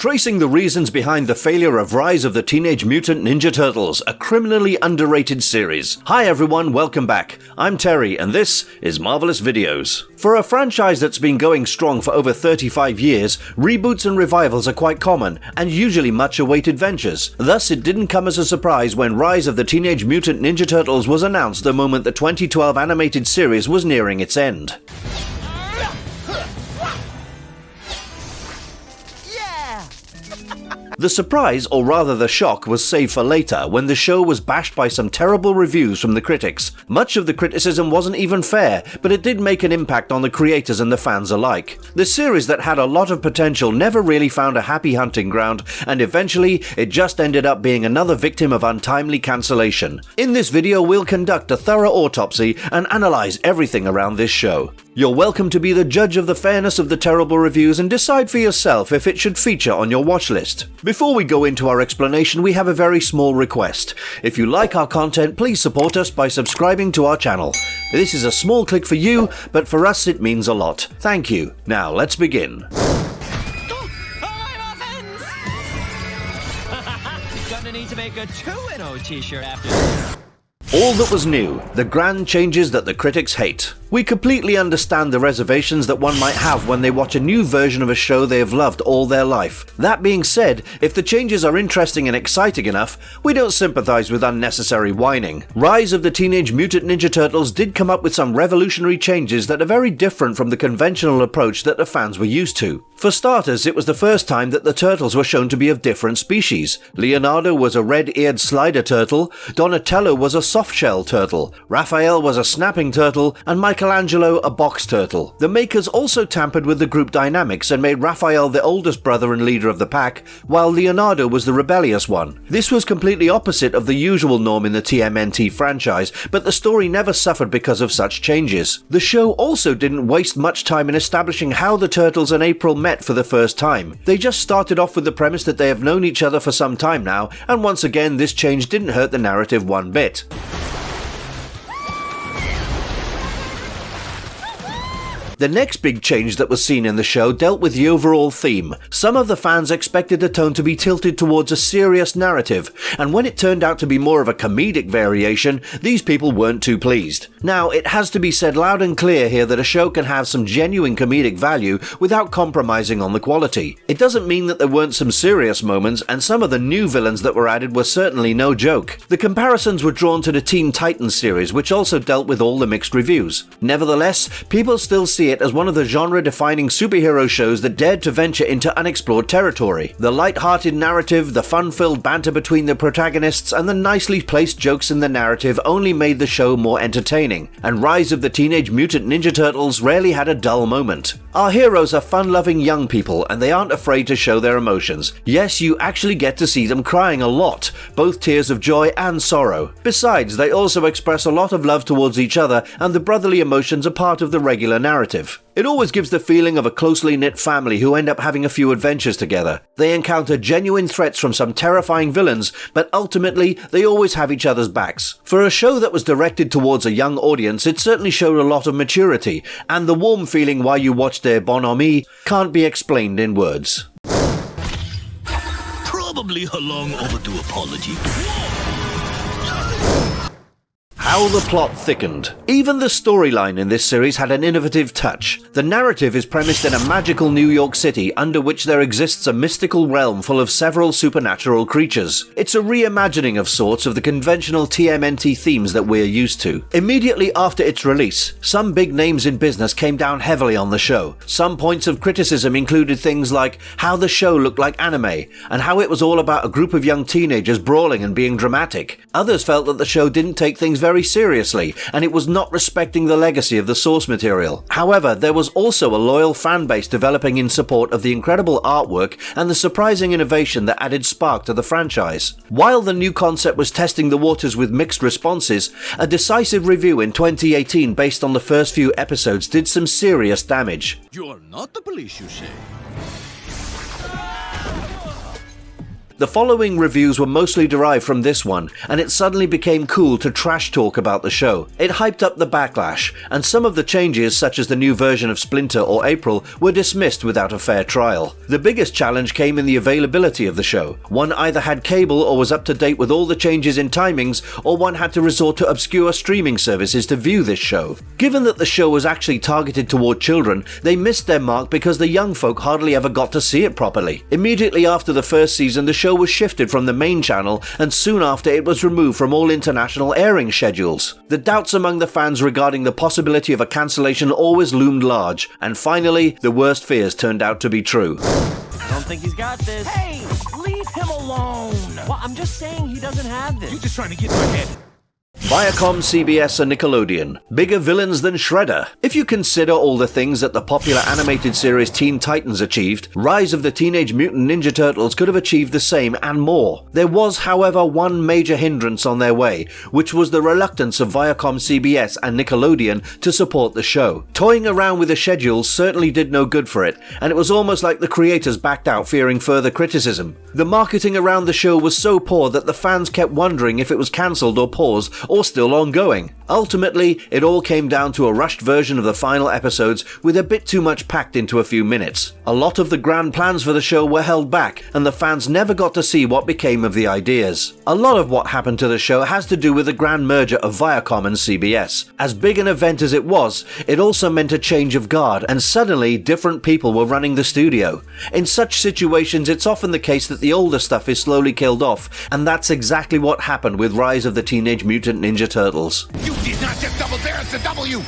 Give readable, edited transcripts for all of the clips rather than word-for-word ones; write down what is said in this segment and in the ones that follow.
tracing the reasons behind the failure of Rise of the Teenage Mutant Ninja Turtles, a criminally underrated series. Hi everyone, welcome back. I'm Terry, and this is Marvelous Videos. For a franchise that's been going strong for over 35 years, reboots and revivals are quite common, and usually much awaited ventures. Thus, it didn't come as a surprise when Rise of the Teenage Mutant Ninja Turtles was announced the moment the 2012 animated series was nearing its end. The surprise, or rather the shock, was saved for later when the show was bashed by some terrible reviews from the critics. Much of the criticism wasn't even fair, but it did make an impact on the creators and the fans alike. The series that had a lot of potential never really found a happy hunting ground, and eventually it just ended up being another victim of untimely cancellation. In this video we'll conduct a thorough autopsy and analyze everything around this show. You're welcome to be the judge of the fairness of the terrible reviews and decide for yourself if it should feature on your watch list. Before we go into our explanation, we have a very small request. If you like our content, please support us by subscribing to our channel. This is a small click for you, but for us it means a lot. Thank you. Now let's begin. Gonna need to make a 2-0 t-shirt after this. All that was new, the grand changes that the critics hate. We completely understand the reservations that one might have when they watch a new version of a show they have loved all their life. That being said, if the changes are interesting and exciting enough, we don't sympathize with unnecessary whining. Rise of the Teenage Mutant Ninja Turtles did come up with some revolutionary changes that are very different from the conventional approach that the fans were used to. For starters, it was the first time that the turtles were shown to be of different species. Leonardo was a red-eared slider turtle, Donatello was a soft-shell turtle, Raphael was a snapping turtle, and Michelangelo a box turtle. The makers also tampered with the group dynamics and made Raphael the oldest brother and leader of the pack, while Leonardo was the rebellious one. This was completely opposite of the usual norm in the TMNT franchise, but the story never suffered because of such changes. The show also didn't waste much time in establishing how the Turtles and April met for the first time. They just started off with the premise that they have known each other for some time now, and once again this change didn't hurt the narrative one bit. The next big change that was seen in the show dealt with the overall theme. Some of the fans expected the tone to be tilted towards a serious narrative, and when it turned out to be more of a comedic variation, these people weren't too pleased. Now, it has to be said loud and clear here that a show can have some genuine comedic value without compromising on the quality. It doesn't mean that there weren't some serious moments, and some of the new villains that were added were certainly no joke. The comparisons were drawn to the Teen Titans series, which also dealt with all the mixed reviews. Nevertheless, people still see it as one of the genre-defining superhero shows that dared to venture into unexplored territory. The light-hearted narrative, the fun-filled banter between the protagonists, and the nicely placed jokes in the narrative only made the show more entertaining, and Rise of the Teenage Mutant Ninja Turtles rarely had a dull moment. Our heroes are fun-loving young people, and they aren't afraid to show their emotions. Yes, you actually get to see them crying a lot, both tears of joy and sorrow. Besides, they also express a lot of love towards each other, and the brotherly emotions are part of the regular narrative. It always gives the feeling of a closely knit family who end up having a few adventures together. They encounter genuine threats from some terrifying villains, but ultimately they always have each other's backs. For a show that was directed towards a young audience, it certainly showed a lot of maturity, and the warm feeling while you watched their bonhomie can't be explained in words. Probably a long overdue apology. How the plot thickened. Even the storyline in this series had an innovative touch. The narrative is premised in a magical New York City under which there exists a mystical realm full of several supernatural creatures. It's a reimagining of sorts of the conventional TMNT themes that we're used to. Immediately after its release, some big names in business came down heavily on the show. Some points of criticism included things like how the show looked like anime, and how it was all about a group of young teenagers brawling and being dramatic. Others felt that the show didn't take things very seriously, and it was not respecting the legacy of the source material. However, there was also a loyal fan base developing in support of the incredible artwork and the surprising innovation that added spark to the franchise. While the new concept was testing the waters with mixed responses, a decisive review in 2018 based on the first few episodes did some serious damage. You're not the police, you say? The following reviews were mostly derived from this one, and it suddenly became cool to trash talk about the show. It hyped up the backlash, and some of the changes, such as the new version of Splinter or April, were dismissed without a fair trial. The biggest challenge came in the availability of the show. One either had cable or was up to date with all the changes in timings, or one had to resort to obscure streaming services to view this show. Given that the show was actually targeted toward children, they missed their mark because the young folk hardly ever got to see it properly. Immediately after the first season, the show was shifted from the main channel, and soon after it was removed from all international airing schedules. The doubts among the fans regarding the possibility of a cancellation always loomed large, and finally, the worst fears turned out to be true. I don't think he's got this. Hey, leave him alone. Well, I'm just saying he doesn't have this. You're just trying to get in my head. Viacom, CBS and Nickelodeon. Bigger villains than Shredder. If you consider all the things that the popular animated series Teen Titans achieved, Rise of the Teenage Mutant Ninja Turtles could have achieved the same and more. There was, however, one major hindrance on their way, which was the reluctance of Viacom, CBS and Nickelodeon to support the show. Toying around with the schedule certainly did no good for it, and it was almost like the creators backed out fearing further criticism. The marketing around the show was so poor that the fans kept wondering if it was cancelled or paused or still ongoing. Ultimately, it all came down to a rushed version of the final episodes with a bit too much packed into a few minutes. A lot of the grand plans for the show were held back, and the fans never got to see what became of the ideas. A lot of what happened to the show has to do with the grand merger of Viacom and CBS. As big an event as it was, it also meant a change of guard, and suddenly different people were running the studio. In such situations, it's often the case that the older stuff is slowly killed off, and that's exactly what happened with Rise of the Teenage Mutant Ninja Turtles. You did not just double dare, it's a W.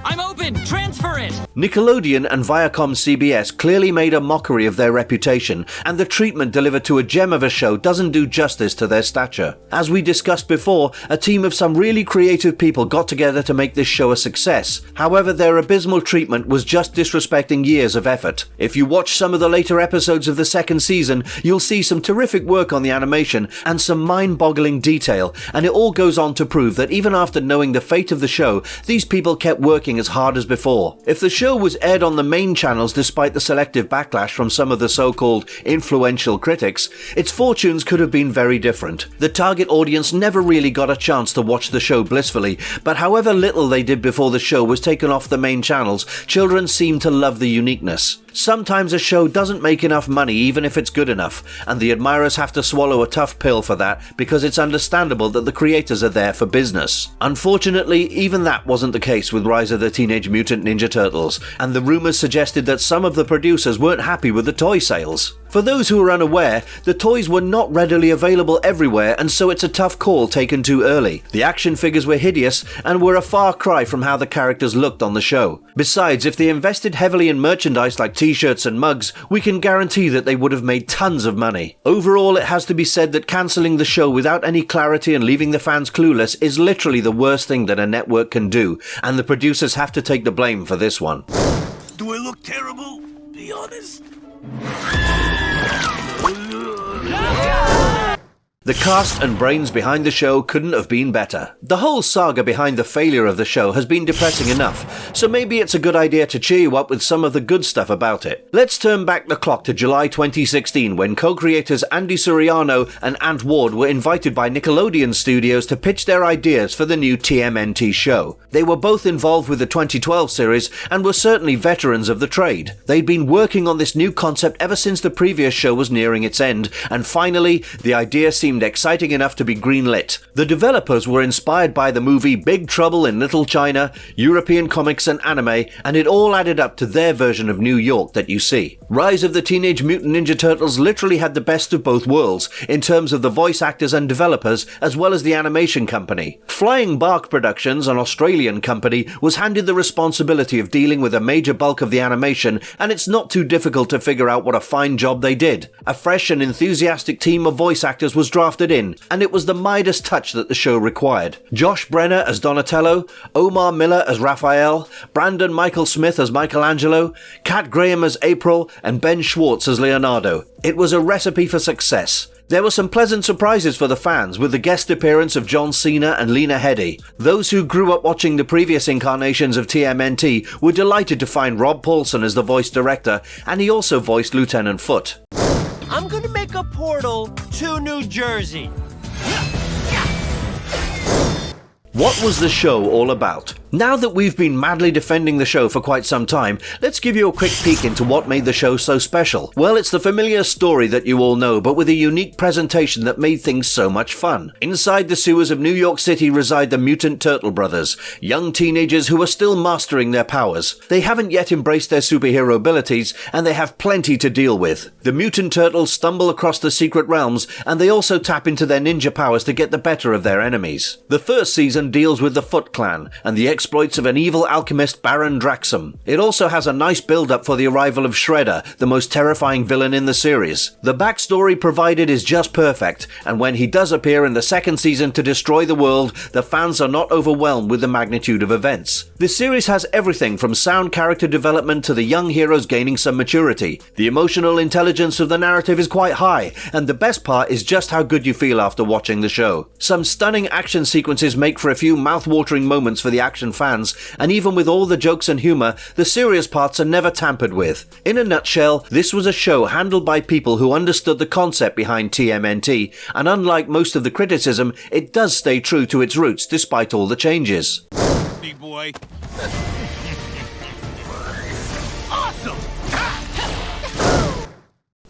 I'm open! Transfer it! Nickelodeon and Viacom CBS clearly made a mockery of their reputation, and the treatment delivered to a gem of a show doesn't do justice to their stature. As we discussed before, a team of some really creative people got together to make this show a success. However, their abysmal treatment was just disrespecting years of effort. If you watch some of the later episodes of the second season, you'll see some terrific work on the animation and some mind-boggling detail, and it all goes on to prove that even after knowing the fate of the show, these people kept working as hard as before. If the show was aired on the main channels despite the selective backlash from some of the so-called influential critics, its fortunes could have been very different. The target audience never really got a chance to watch the show blissfully, but however little they did before the show was taken off the main channels, children seemed to love the uniqueness. Sometimes a show doesn't make enough money even if it's good enough, and the admirers have to swallow a tough pill for that because it's understandable that the creators are there for business. Unfortunately, even that wasn't the case with Rise of the Teenage Mutant Ninja Turtles, and the rumors suggested that some of the producers weren't happy with the toy sales. For those who are unaware, the toys were not readily available everywhere, and so it's a tough call taken too early. The action figures were hideous and were a far cry from how the characters looked on the show. Besides, if they invested heavily in merchandise like t-shirts and mugs, we can guarantee that they would have made tons of money. Overall, it has to be said that cancelling the show without any clarity and leaving the fans clueless is literally the worst thing that a network can do, and the producers have to take the blame for this one. Do I look terrible? Be honest. The cast and brains behind the show couldn't have been better. The whole saga behind the failure of the show has been depressing enough, so maybe it's a good idea to cheer you up with some of the good stuff about it. Let's turn back the clock to July 2016 when co-creators Andy Suriano and Ant Ward were invited by Nickelodeon Studios to pitch their ideas for the new TMNT show. They were both involved with the 2012 series and were certainly veterans of the trade. They'd been working on this new concept ever since the previous show was nearing its end, and finally, the idea seemed exciting enough to be greenlit. The developers were inspired by the movie Big Trouble in Little China, European comics and anime, and it all added up to their version of New York that you see. Rise of the Teenage Mutant Ninja Turtles literally had the best of both worlds, in terms of the voice actors and developers, as well as the animation company. Flying Bark Productions, an Australian company, was handed the responsibility of dealing with a major bulk of the animation, and it's not too difficult to figure out what a fine job they did. A fresh and enthusiastic team of voice actors was drafted in, and it was the Midas touch that the show required. Josh Brenner as Donatello, Omar Miller as Raphael, Brandon Michael Smith as Michelangelo, Kat Graham as April, and Ben Schwartz as Leonardo. It was a recipe for success. There were some pleasant surprises for the fans, with the guest appearance of John Cena and Lena Headey. Those who grew up watching the previous incarnations of TMNT were delighted to find Rob Paulson as the voice director, and he also voiced Lieutenant Foot. I'm gonna make a portal to New Jersey. What was the show all about? Now that we've been madly defending the show for quite some time, let's give you a quick peek into what made the show so special. Well, it's the familiar story that you all know, but with a unique presentation that made things so much fun. Inside the sewers of New York City reside the Mutant Turtle brothers, young teenagers who are still mastering their powers. They haven't yet embraced their superhero abilities, and they have plenty to deal with. The Mutant Turtles stumble across the secret realms, and they also tap into their ninja powers to get the better of their enemies. The first season deals with the Foot Clan, and the exploits of an evil alchemist Baron Draxum. It also has a nice build-up for the arrival of Shredder, the most terrifying villain in the series. The backstory provided is just perfect, and when he does appear in the second season to destroy the world, the fans are not overwhelmed with the magnitude of events. This series has everything from sound character development to the young heroes gaining some maturity. The emotional intelligence of the narrative is quite high, and the best part is just how good you feel after watching the show. Some stunning action sequences make for a few mouth-watering moments for the action fans, and even with all the jokes and humour, the serious parts are never tampered with. In a nutshell, this was a show handled by people who understood the concept behind TMNT, and unlike most of the criticism, it does stay true to its roots despite all the changes. Big boy.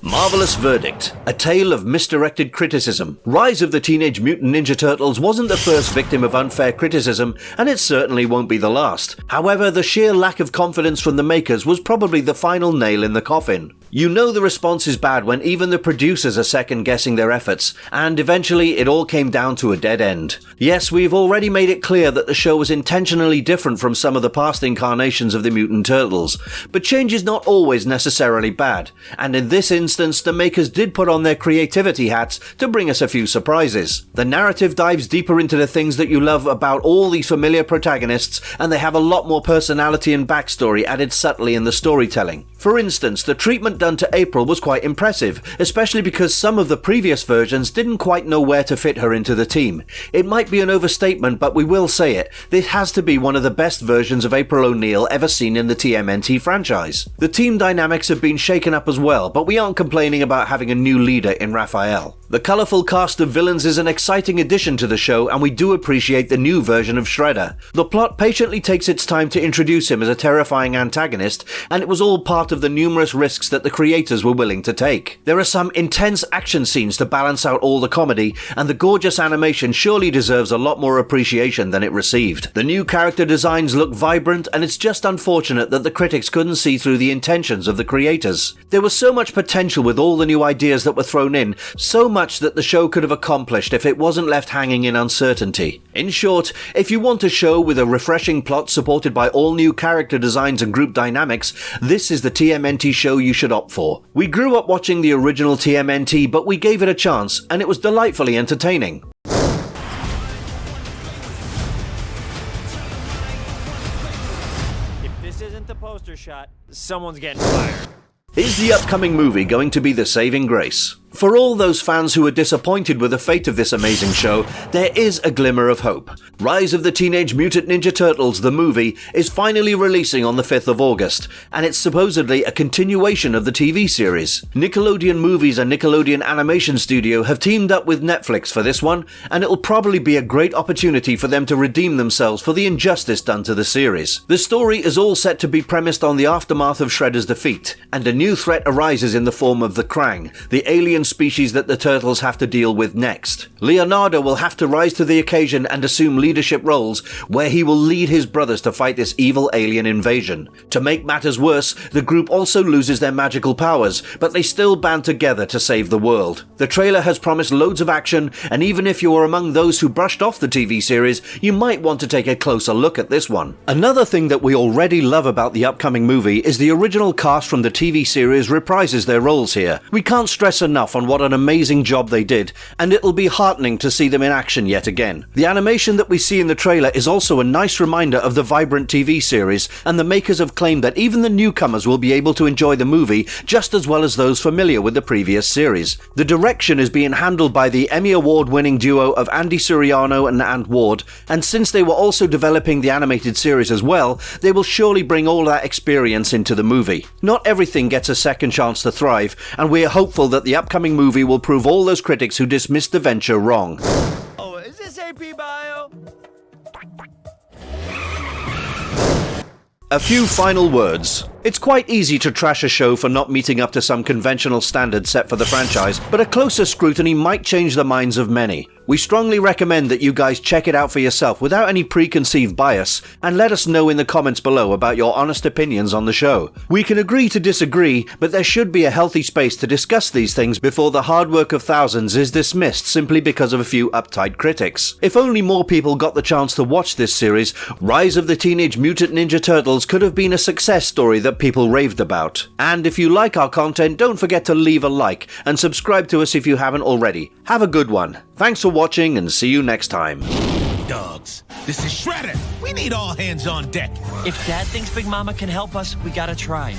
Marvelous Verdict, a tale of misdirected criticism. Rise of the Teenage Mutant Ninja Turtles wasn't the first victim of unfair criticism, and it certainly won't be the last. However, the sheer lack of confidence from the makers was probably the final nail in the coffin. You know the response is bad when even the producers are second-guessing their efforts, and eventually it all came down to a dead end. Yes, we've already made it clear that the show was intentionally different from some of the past incarnations of the Mutant Turtles, but change is not always necessarily bad, and in this instance the makers did put on their creativity hats to bring us a few surprises. The narrative dives deeper into the things that you love about all these familiar protagonists, and they have a lot more personality and backstory added subtly in the storytelling. For instance, the treatment done to April was quite impressive, especially because some of the previous versions didn't quite know where to fit her into the team. It might be an overstatement, but we will say it. This has to be one of the best versions of April O'Neil ever seen in the TMNT franchise. The team dynamics have been shaken up as well, but we aren't complaining about having a new leader in Raphael. The colourful cast of villains is an exciting addition to the show, and we do appreciate the new version of Shredder. The plot patiently takes its time to introduce him as a terrifying antagonist, and it was all part of the numerous risks that the creators were willing to take. There are some intense action scenes to balance out all the comedy, and the gorgeous animation surely deserves a lot more appreciation than it received. The new character designs look vibrant, and it's just unfortunate that the critics couldn't see through the intentions of the creators. There was so much potential with all the new ideas that were thrown in, so much that the show could have accomplished if it wasn't left hanging in uncertainty. In short, if you want a show with a refreshing plot supported by all new character designs and group dynamics, this is the TMNT show you should opt for. We grew up watching the original TMNT, but we gave it a chance, and it was delightfully entertaining. If this isn't the poster shot, someone's getting fired. Is the upcoming movie going to be the saving grace? For all those fans who are disappointed with the fate of this amazing show, there is a glimmer of hope. Rise of the Teenage Mutant Ninja Turtles, the movie, is finally releasing on the 5th of August, and it's supposedly a continuation of the TV series. Nickelodeon Movies and Nickelodeon Animation Studio have teamed up with Netflix for this one, and it'll probably be a great opportunity for them to redeem themselves for the injustice done to the series. The story is all set to be premised on the aftermath of Shredder's defeat, and a new threat arises in the form of the Krang, the alien species that the Turtles have to deal with next. Leonardo will have to rise to the occasion and assume leadership roles, where he will lead his brothers to fight this evil alien invasion. To make matters worse, the group also loses their magical powers, but they still band together to save the world. The trailer has promised loads of action, and even if you are among those who brushed off the TV series, you might want to take a closer look at this one. Another thing that we already love about the upcoming movie is the original cast from the TV series reprises their roles here. We can't stress enough on what an amazing job they did, and it'll be heartening to see them in action yet again. The animation that we see in the trailer is also a nice reminder of the vibrant TV series, and the makers have claimed that even the newcomers will be able to enjoy the movie just as well as those familiar with the previous series. The direction is being handled by the Emmy Award-winning duo of Andy Suriano and Ant Ward, and since they were also developing the animated series as well, they will surely bring all that experience into the movie. Not everything gets a second chance to thrive, and we're hopeful that the upcoming upcoming movie will prove all those critics who dismissed the venture wrong. Oh, is this AP Bio? A few final words. It's quite easy to trash a show for not meeting up to some conventional standards set for the franchise, but a closer scrutiny might change the minds of many. We strongly recommend that you guys check it out for yourself without any preconceived bias, and let us know in the comments below about your honest opinions on the show. We can agree to disagree, but there should be a healthy space to discuss these things before the hard work of thousands is dismissed simply because of a few uptight critics. If only more people got the chance to watch this series, Rise of the Teenage Mutant Ninja Turtles could have been a success story that people raved about. And if you like our content, don't forget to leave a like and subscribe to us if you haven't already. Have a good one. Thanks for watching and see you next time. Dogs, this is Shredder. We need all hands on deck. If Dad thinks Big Mama can help us, we gotta try.